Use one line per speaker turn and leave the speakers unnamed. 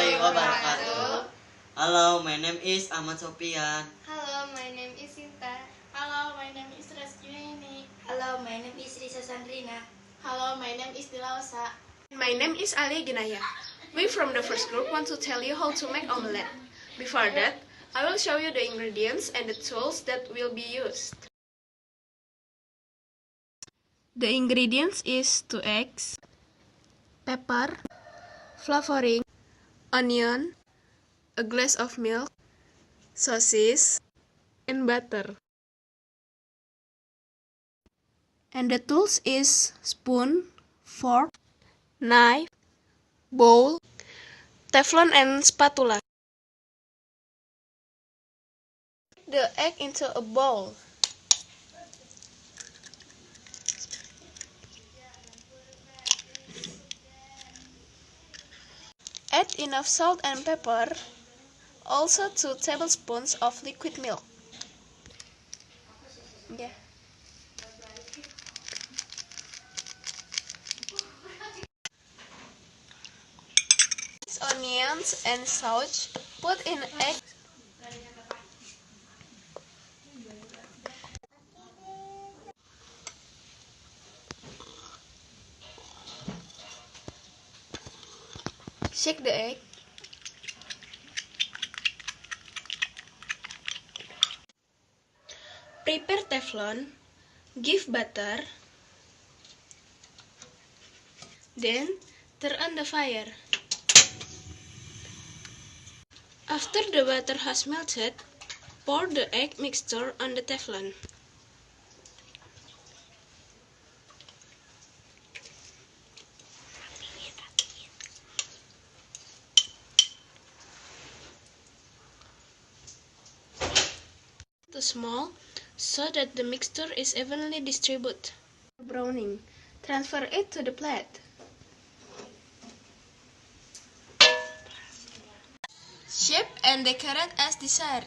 warahmatullahi wabarakatuh. Hello, my name is Ahmad Sofian.
Hello, my name is Sinta.
Hello, my name is Rescuini.
Hello, my name is Risa Sandrina.
Hello, my name is Dilausa.
My name is Ali Ginaya. We from the first group want to tell you how to make omelette. Before that, I will show you the ingredients and the tools that will be used. The ingredients is 2 eggs, pepper, flavoring, onion, a glass of milk, sausage, and butter. And the tools is spoon, fork, knife, bowl, teflon, and spatula. Put the egg into a bowl. Add enough salt and pepper, also 2 tablespoons of liquid milk. Onions and sausage, put in egg. Shake the egg. Prepare teflon. Give butter. Then turn on the fire. After the butter has melted, pour the egg mixture on the teflon. To small so that the mixture is evenly distributed. Browning. Transfer it to the plate. Shape and decorate as desired.